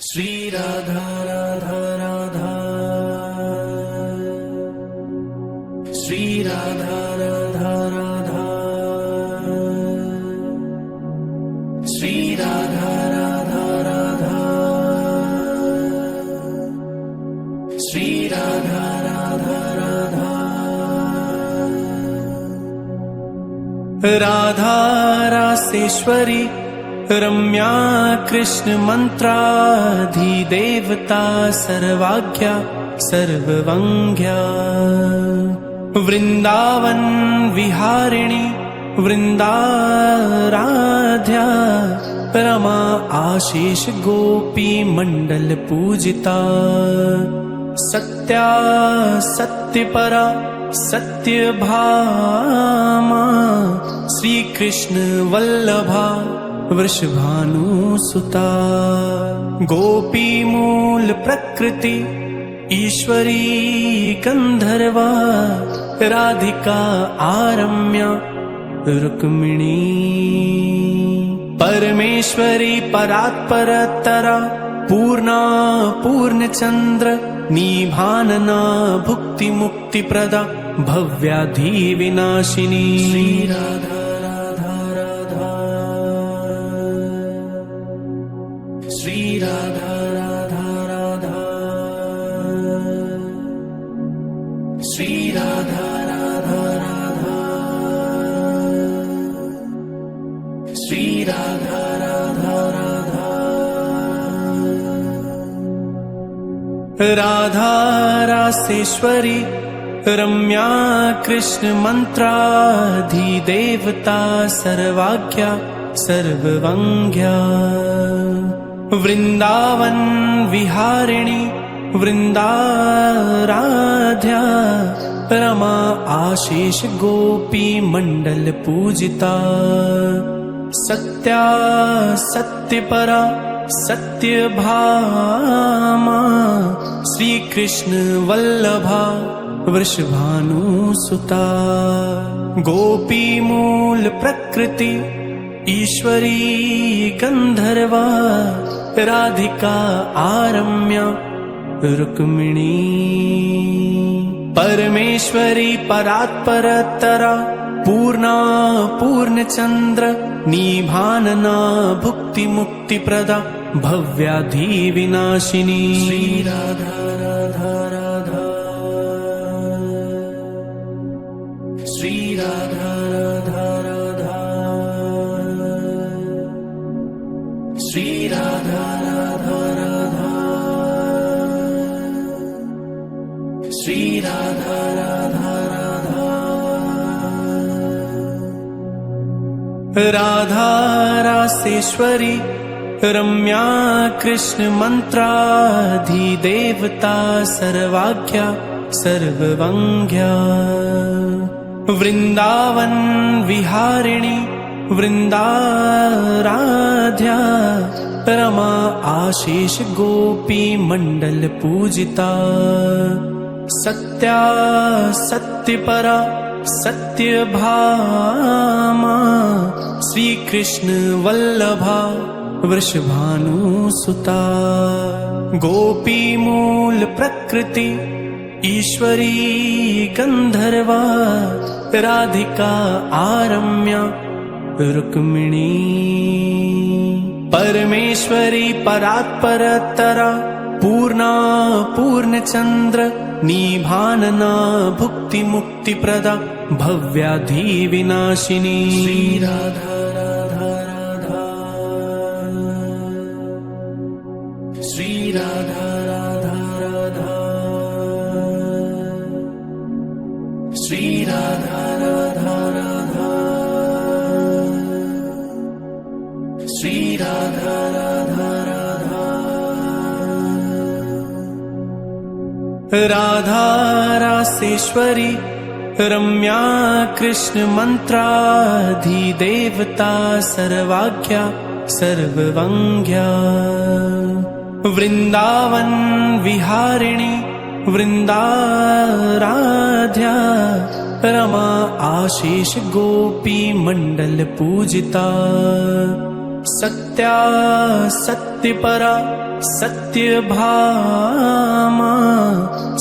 श्री राधा राधा राधा, श्री राधा राधा राधा, श्री राधा राधा राधा, श्री राधा राधा राधा। राधा रासेश्वरी रम्या कृष्ण मंत्राधिदेवता सर्वाज्ञा सर्ववंग्या, वृंदावन विहारिणी वृंदाराध्या, रमा आशीष गोपी मंडल पूजिता, सत्या सत्यपरा सत्यभामा, श्री कृष्ण वल्लभा वृषभानुसुता, गोपी मूल प्रकृति ईश्वरी गंधर्वा, राधिका आरम्या रुक्मिणी, परमेश्वरी परात्परतरा पूर्णा पूर्णचंद्र, निभानना भुक्ति मुक्ति प्रदा भव्याधि विनाशिनी। श्री राधा राधा राधा, श्री राधा राधा राधा, श्री राधा राधा राधा, श्री राधा राधा राधा। राधा रासेश्वरी रम्या कृष्ण मंत्राधिदेवता सर्वाज्ञा सर्ववंग्या, वृंदावन विहारिणी वृंदाराध्या, रमा आशीष गोपी मंडल पूजिता, सत्या सत्यपरा सत्यभामा, श्री कृष्ण वल्लभा वृषभानुसुता, गोपी मूल प्रकृति ईश्वरी गंधर्वा, राधिका आरम्या रुक्मिणी, परमेश्वरी परात्परतरा पूर्णा पूर्णचंद्र, निभानना भुक्ति मुक्ति प्रदा भव्याधि विनाशिनी। श्री राधा राधा राधा, श्री राधा राधा राधा, श्री राधा राधा राधा, श्री राधा राधा राधा। राधा रासेश्वरी रम्या कृष्ण मंत्राधिदेवता सर्वाज्ञा सर्ववंग्या, वृंदावन विहारिणी वृंदाराध्या, रमा आशीष गोपी मंडल पूजिता, सत्या सत्यपरा सत्यभामा, श्री कृष्ण वल्लभा वृषभानुसुता, गोपी मूल प्रकृति ईश्वरी गंधर्वा, राधिका आरम्या रुक्मिणी, परमेश्वरी परात्परतरा पूर्णा पूर्णचंद्र, निभानना भुक्ति मुक्ति प्रदा भव्याधि विनाशिनी। श्री राधा राधा राधा, श्री राधा राधा राधा, श्री राधा राधा राधा, श्री राधा राधा राधा। राधा रासेश्वरी रम्या कृष्ण मंत्राधिदेवता सर्वाज्ञा सर्ववंग्या, वृंदावन विहारिणी वृंदाराध्या, रमा आशीष गोपी मंडल पूजिता, सत्या सत्यपरा सत्यभामा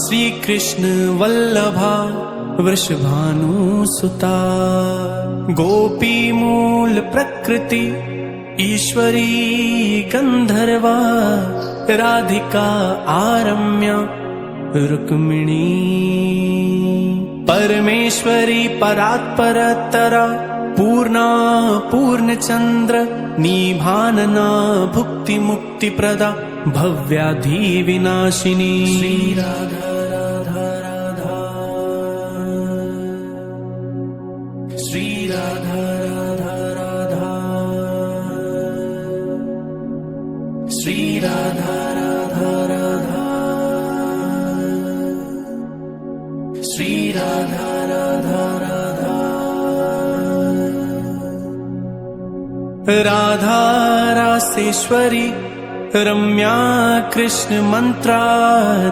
श्री कृष्ण वल्लभा वृषभानुसुता गोपी मूल प्रकृति ईश्वरी गंधर्वा राधिका आरम्या रुक्मिणी परमेश्वरी परात्परतरा पूर्णा पूर्णचंद्र निभानना भुक्ति मुक्ति प्रदा भव्याधि विनाशिनी श्री राधा राधा राधा श्री राधा राधा राधा श्री राधा राधा राधा श्री राधा राधा राधा राधा रासेश्वरी रम्या कृष्ण मंत्राधिदेवता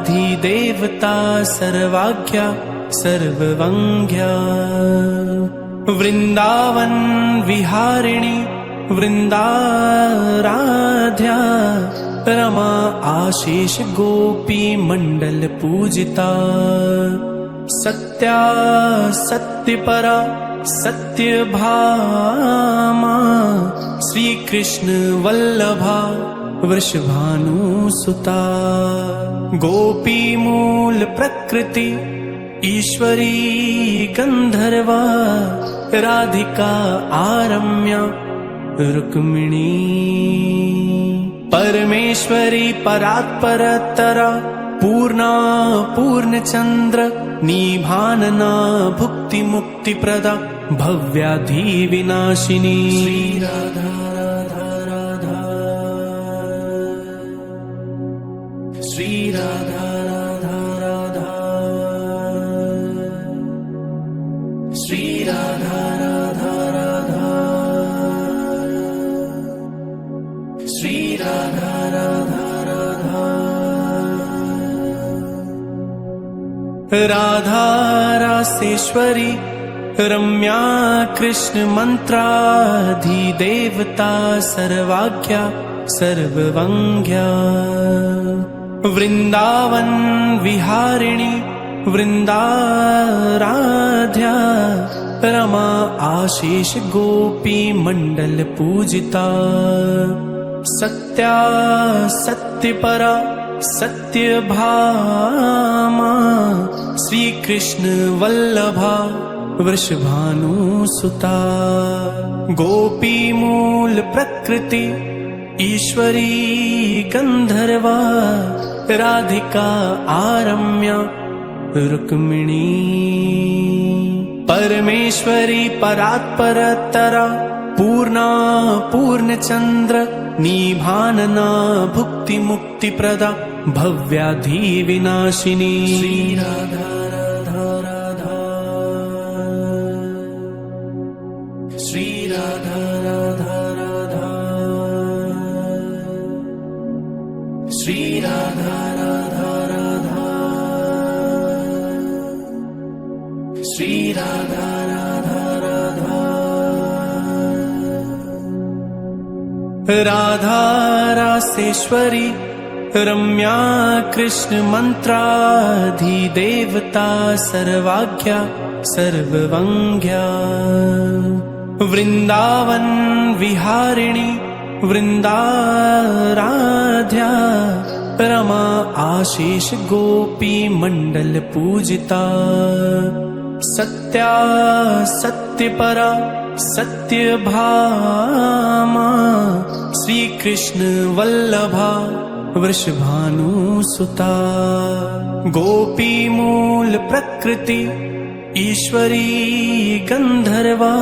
सर्वाज्ञा सर्ववंग्या वृंदावन विहारिणी वृंदाराध्या रमा आशीष गोपी मंडल पूजिता सत्या सत्यपरा सत्यभामा श्री कृष्ण वल्लभा वृषभानुसुता गोपी मूल प्रकृति ईश्वरी गंधर्वा राधिका आरम्या रुक्मिणी परमेश्वरी परात्परतरा पूर्णा पूर्णचंद्र निभानना भुक्ति मुक्ति प्रदा भव्याधि विनाशिनी श्री राधा राधा राधा श्री राधा राधा राधा श्री राधा राधा राधा श्री राधा राधा राधा राधा रासेश्वरी रम्या कृष्ण मंत्राधिदेवता सर्वाज्ञा सर्ववंग्या वृंदावन विहारिणी वृंदाराध्या रमा आशीष गोपी मंडल पूजिता सत्या सत्यपरा सत्यभामा श्री कृष्ण वल्लभा वृषभानुसुता गोपी मूल प्रकृति ईश्वरी गंधर्वा राधिका आरम्या रुक्मिणी परमेश्वरी परात्परतरा पूर्णा पूर्णचंद्र निभानना भुक्ति मुक्ति प्रदा भव्याधि विनाशिनी श्री राधा राधा राधा श्री राधा राधा राधा श्री राधा राधा राधा श्री राधा राधा राधा राधा रासेश्वरी रम्या कृष्ण मंत्राधिदेवता सर्वाज्ञा सर्ववंग्या वृंदावन विहारिणी वृंदाराध्या रमा आशीष गोपी मंडल पूजिता सत्या सत्यपरा सत्यभामा श्री कृष्ण वल्लभा वृषभानुसुता गोपी मूल प्रकृति ईश्वरी गंधर्वा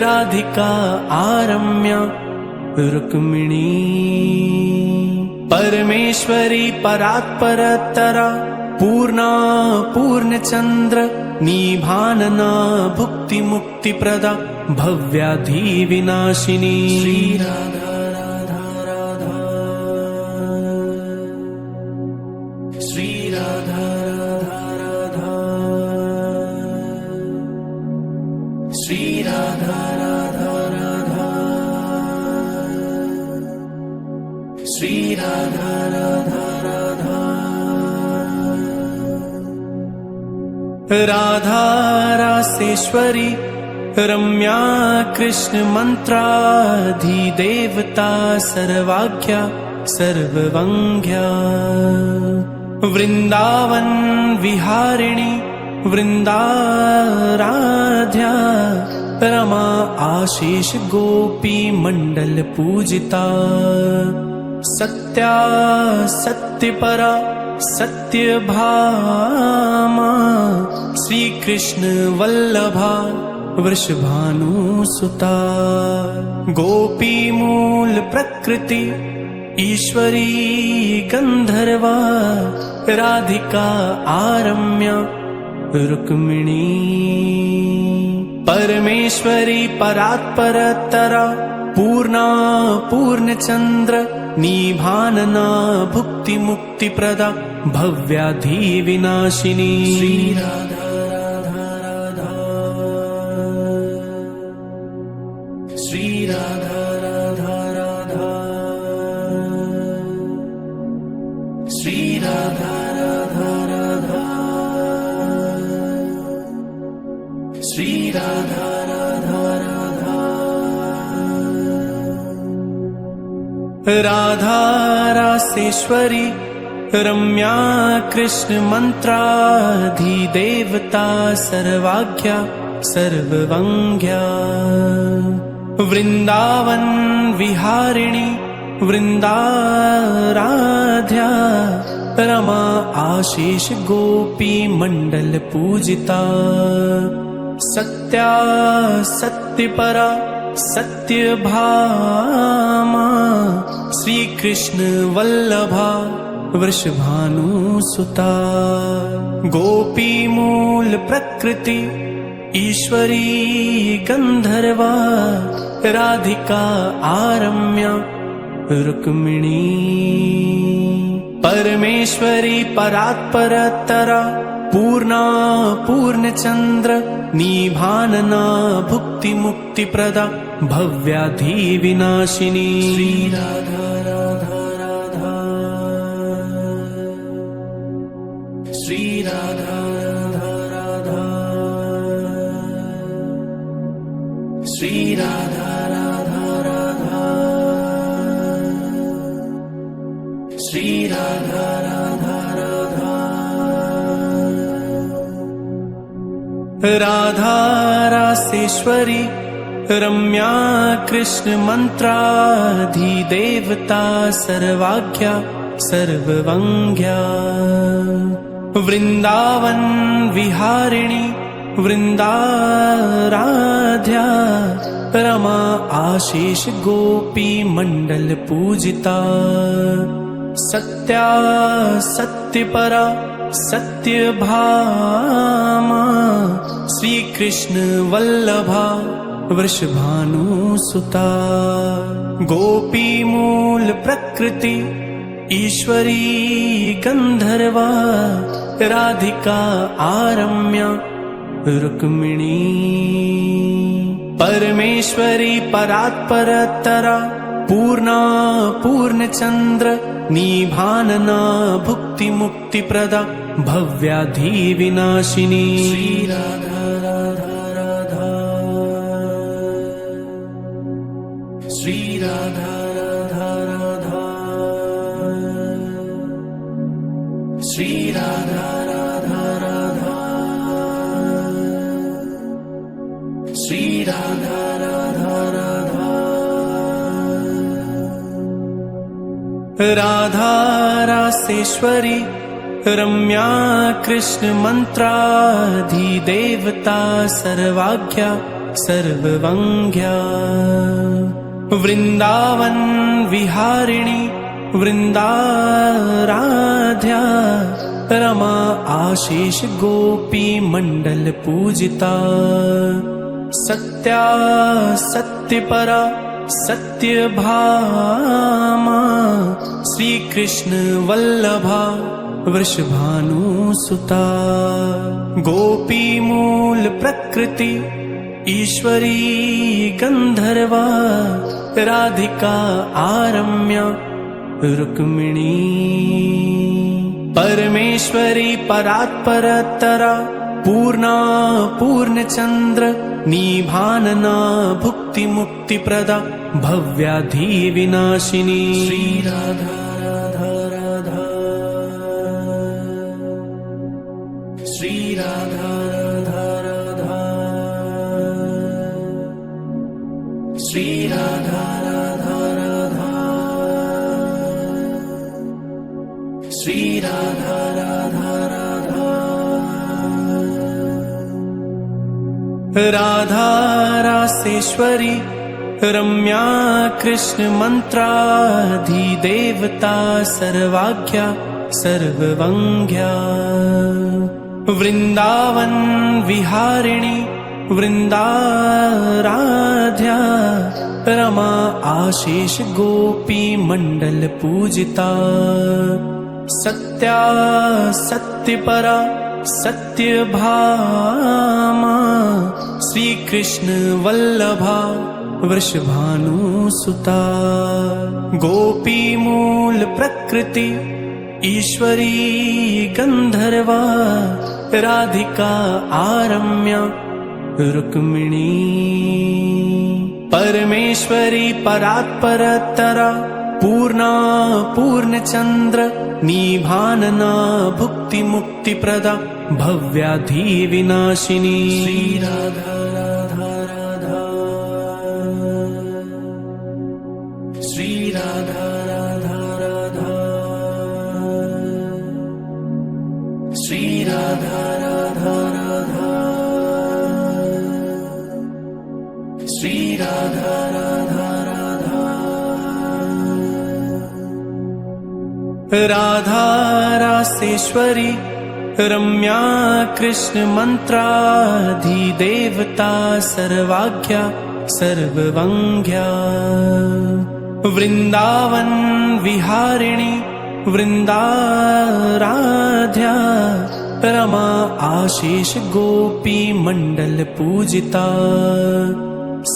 राधिका आरम्या रुक्मिणी परमेश्वरी परात्परतरा पूर्णा पूर्णचंद्र निभानना भुक्ति मुक्ति प्रदा भव्याधि विनाशिनी श्री राधा राधा राधा श्री राधा राधा राधा श्री राधा राधा राधा श्री राधा राधा रासेश्वरी रम्या कृष्ण मंत्राधिदेवता सर्वाख्या सर्ववंग्या वृंदावन विहारिणी वृंदाराध्या रमा आशीष गोपी मंडल पूजिता सत्या सत्यपरा सत्यभामा श्री कृष्ण वल्लभा वृषभानुसुता गोपी मूल प्रकृति ईश्वरी गंधर्वा राधिका आरम्या रुक्मिणी परमेश्वरी परात्परतरा पूर्णा पूर्णचंद्र निभानना भुक्ति मुक्ति प्रदा भव्याधि विनाशिनी श्री राधा राधा राधा श्री राधा राधा राधा श्री राधा राधा राधा श्री राधा राधा राधा राधा रासेश्वरी रम्या कृष्ण मंत्राधिदेवता सर्वाख्या सर्ववंग्या वृंदावन विहारिणी वृंदाराध्या रमा आशीष गोपी मंडल पूजिता सत्या सत्यपरा सत्यभामा श्री कृष्ण वल्लभा वृषभानुसुता गोपी मूल प्रकृति ईश्वरी गंधर्वा राधिका आरम्या रुक्मिणी परमेश्वरी परात्परतरा पूर्णा पूर्णचंद्र निभानना भुक्ति मुक्ति प्रदा भव्याधि विनाशिनी श्री राधा राधा राधा श्री राधा राधा राधा श्री राधा राधा राधा श्री राधा राधा राधा राधा रासेश्वरी रम्या कृष्ण मंत्राधिदेवता सर्वाख्या सर्ववंग्या वृंदावन विहारिणी वृंदाराध्या रमा आशीष गोपी मंडल पूजिता सत्या सत्यपरा सत्यभामा श्री कृष्ण वल्लभा वृषभानुसुता गोपी मूल प्रकृति ईश्वरी गंधर्वा राधिका आरम्या रुक्मिणी परमेश्वरी परात्परतरा पूर्णा पूर्णचंद्र निभानना भुक्ति मुक्ति प्रदा भव्याधि विनाशिनी श्री राधा राधा राधा श्री राधा राधा राधा श्री राधा राधा राधा श्री राधा राधा राधा राधा रासेश्वरी रम्या कृष्ण मंत्राधिदेवता सर्वाख्या सर्ववंग्या वृंदावन विहारिणी वृंदाराध्या रमा आशीष गोपी मंडल पूजिता सत्या सत्यपरा सत्यभामा श्री कृष्ण वल्लभा वृषभानुसुता गोपी मूल प्रकृति ईश्वरी गंधर्वा राधिका आरम्या रुक्मिणी परमेश्वरी परात्परतरा पूर्णा पूर्णचन्द्र निभानना भुक्ति मुक्ति प्रदा भव्याधि विनाशिनी श्री राधा राधा राधा श्री राधा राधा राधा श्री राधा राधा राधा श्री राधा राधा राधा राधा रासेश्वरी रम्या कृष्ण मंत्राधिदेवता सर्वाज्ञा सर्ववंग्या वृंदावन विहारिणी वृंदाराध्या रमा आशीष गोपी मंडल पूजिता सत्या सत्यपरा सत्यभामा श्री कृष्ण वल्लभा वृषभानुसुता गोपी मूल प्रकृति ईश्वरी गंधर्वा राधिका आरम्या रुक्मिणी परमेश्वरी परात्परतरा पूर्णा पूर्णचंद्र निभानना भुक्ति मुक्ति प्रदा भव्याधि विनाशिनी श्री राधा राधा राधा श्री राधा राधा राधा श्री राधा राधा राधा श्री राधा राधा राधा राधा रासेश्वरी रम्या कृष्ण मंत्राधिदेवता सर्वाज्ञा सर्ववंग्या वृंदावन विहारिणी वृंदाराध्या रमा आशीष गोपी मंडल पूजिता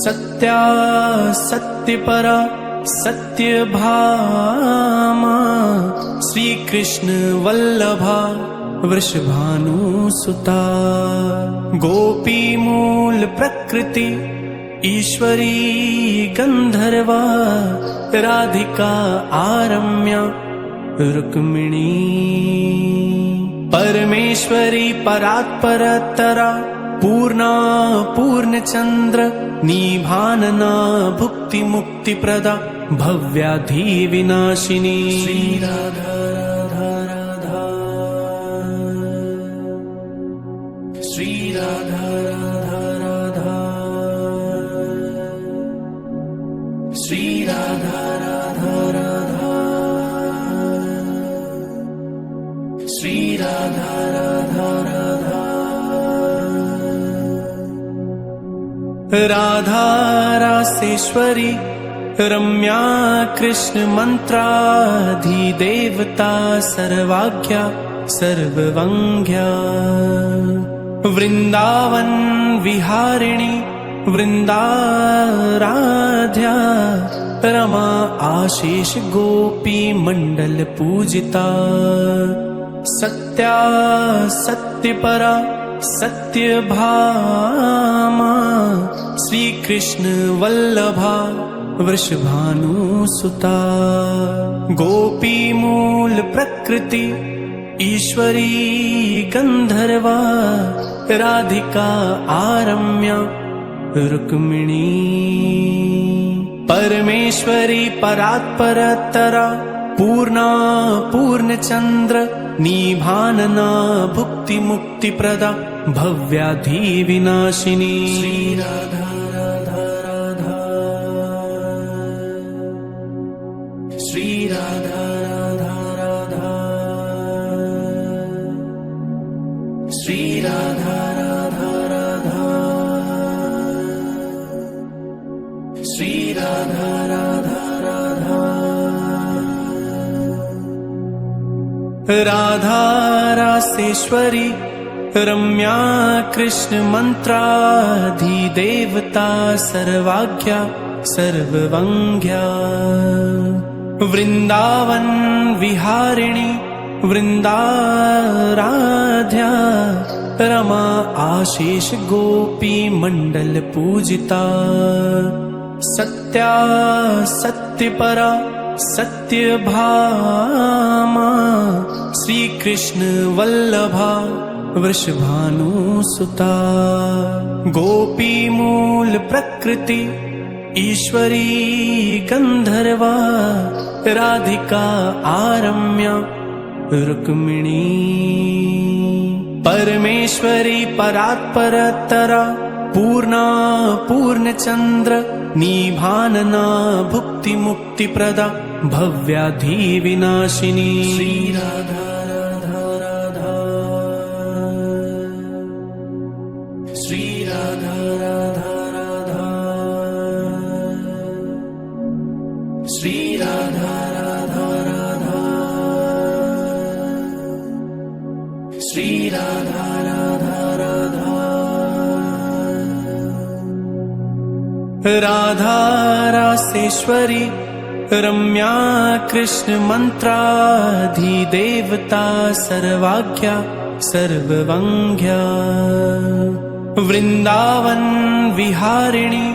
सत्या सत्यपरा सत्यभामा श्री कृष्ण वल्लभा वृषभानुसुता गोपी मूल प्रकृति ईश्वरी गंधर्वा राधिका आरम्या रुक्मिणी परमेश्वरी परात्परतरा पूर्णा पूर्णचंद्र निभानना भुक्ति मुक्ति प्रदा भव्याधि विनाशिनी श्री राधा राधा राधा श्री राधा राधा राधा श्री राधा राधा राधा श्री राधा राधा राधा राधा रासेश्वरी रम्या कृष्ण मंत्राधिदेवता सर्वाज्ञा सर्ववंग्या वृंदावन विहारिणी वृंदाराध्या रमा आशीष गोपी मंडल पूजिता सत्या सत्यपरा सत्यभामा श्री कृष्ण वल्लभा वृषभानुसुता गोपी मूल प्रकृति ईश्वरी गंधर्वा राधिका आरम्या रुक्मिणी परमेश्वरी परात्परतरा पूर्णा पूर्णचंद्र निभानना भुक्ति मुक्ति प्रदा भव्याधि विनाशिनी श्री राधा राधा राधा श्री राधा राधा राधा श्री राधा राधा राधा श्री राधा राधा राधा राधा रासेश्वरी रम्या कृष्ण मंत्राधिदेवता सर्वाज्ञा सर्ववंग्या वृंदावन विहारिणी वृंदाराध्या रमा आशीष गोपी मंडल पूजिता सत्या सत्यपरा सत्यभामा श्री कृष्ण वल्लभा वृषभानुसुता गोपी मूल प्रकृति ईश्वरी गंधर्वा राधिका आरम्या रुक्मिणी परमेश्वरी परात्परतरा पूर्णा पूर्णचंद्र निभानना भुक्ति मुक्ति प्रदा भव्याधि विनाशिनी श्री राधा राधा राधा श्री राधा राधा राधा श्री राधा राधा राधा श्री राधा राधा राधा राधा रासेश्वरी रम्या कृष्ण मंत्राधिदेवता सर्वाख्या सर्ववंग्या वृंदावन विहारिणी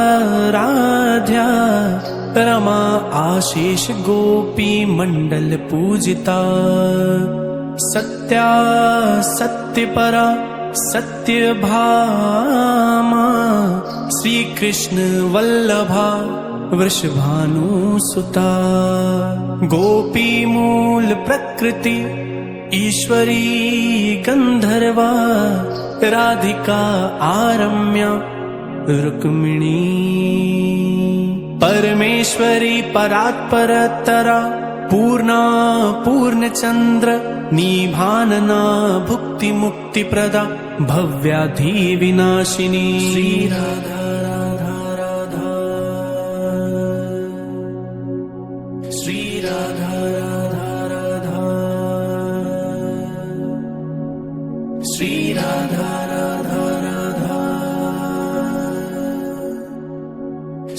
वृंदाराध्या रमा आशीष गोपी मंडल पूजिता सत्या सत्यपरा सत्यभामा श्री कृष्ण वल्लभा वृषभानुसुता गोपी मूल प्रकृति ईश्वरी गंधर्वा राधिका आरम्या रुक्मिणी परमेश्वरी परात्परतरा पूर्णा पूर्णचंद्र निभानना भुक्ति मुक्ति प्रदा भव्याधि विनाशिनी श्री राधा राधा राधा श्री राधा राधा राधा श्री राधा राधा राधा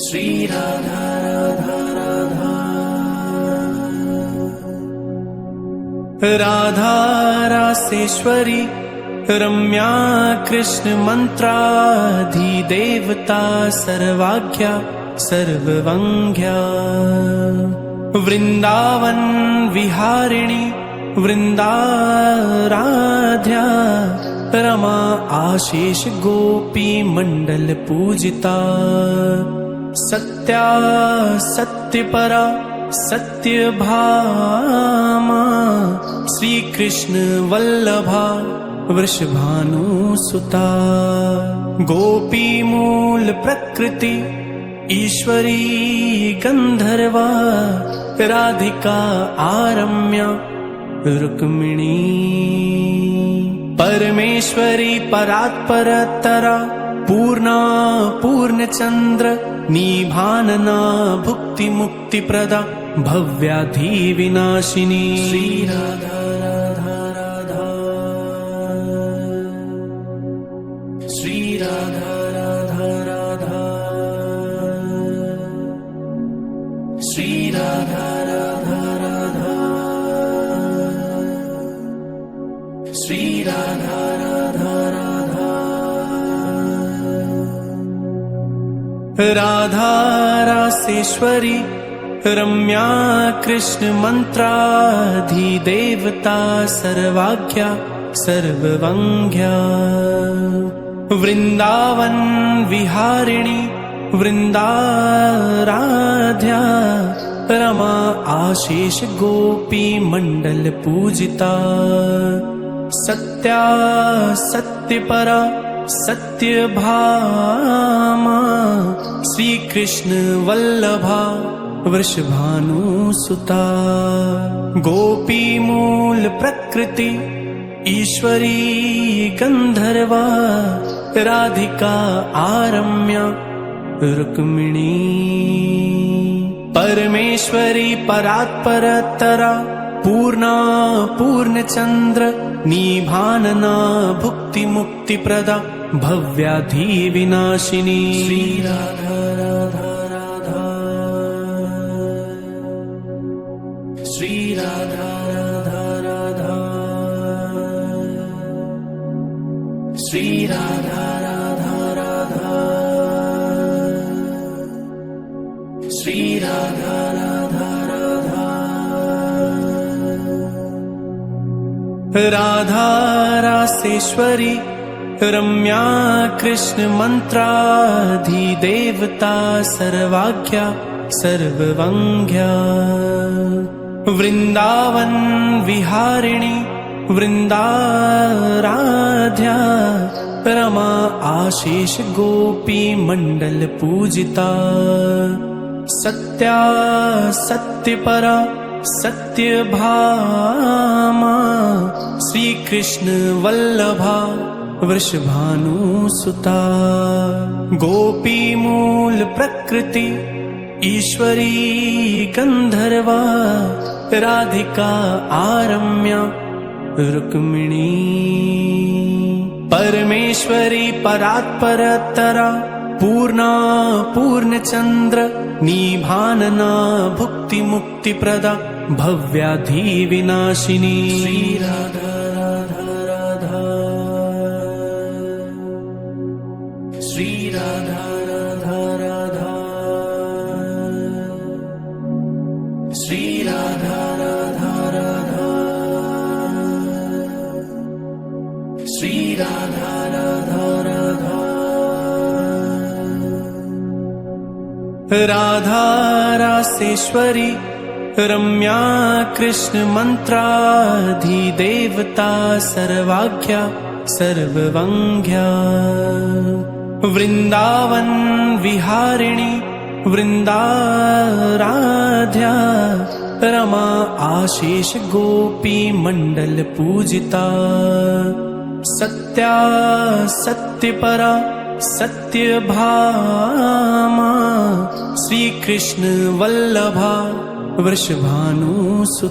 श्री राधा राधा राधा राधा रासेश्वरी रम्या कृष्ण मंत्राधिदेवता सर्वाख्या सर्ववंग्या वृंदावन विहारिणी वृंदाराध्या रमा आशीष गोपी मंडल पूजिता सत्या सत्यपरा सत्यभामा श्री कृष्ण वल्लभा वृषभानुसुता गोपी मूल प्रकृति ईश्वरी गंधर्वा राधिका आरम्या रुक्मिणी परमेश्वरी परात्परतरा पूर्णा पूर्णचंद्र निभानना भुक्ति मुक्ति प्रदा भव्याधि विनाशिनी श्री राधा राधा राधा श्री राधा राधा राधा श्री राधा राधा राधा श्री राधा राधा राधा राधा रासेश्वरी रम्या कृष्ण मंत्राधिदेवता सर्वाख्या सर्ववंग्या वृंदावन विहारिणी वृंदाराध्या रमा आशीष गोपी मंडल पूजिता सत्या सत्यपरा सत्यभामा श्री कृष्ण वल्लभा वृषभानुसुता गोपी मूल प्रकृति ईश्वरी गंधर्वा राधिका आरम्या रुक्मिणी परमेश्वरी परात्परतरा पूर्णा पूर्णचंद्र निभानना भुक्ति मुक्ति प्रदा भव्याधि विनाशिनी श्री राधा राधा राधा श्री राधा राधा राधा श्री राधा राधा राधा, श्री राधा राधा राधा, राधा रासेश्वरी रम्या कृष्ण मंत्राधिदेवता सर्वाख्या सर्ववंग्या, वृंदावन विहारिणी वृंदाराध्या, रमा आशीष गोपी मंडल पूजिता, सत्या सत्यपरा सत्यभामा, श्री कृष्ण वल्लभा वृषभानुसुता, गोपी मूल प्रकृति ईश्वरी गंधर्वा, राधिका आरम्या रुक्मिणी, परमेश्वरी परात्परतरा पूर्णा पूर्णचंद्र, निभानना भुक्ति मुक्ति प्रदा, भव्याधि विनाशिनी, श्री राधा राधा राधा, श्री राधा राधा राधा, श्री राधा राधा राधा, श्री राधा राधा राधा, राधा रासेश्वरी रम्या कृष्ण मंत्राधिदेवता सर्वाख्या सर्ववंग्या, वृंदावन विहारिणी वृंदाराध्या, रमा आशीष गोपी मंडल पूजिता, सत्या सत्यपरा सत्यभामा, श्री कृष्ण वल्लभा वृषभानुसुता।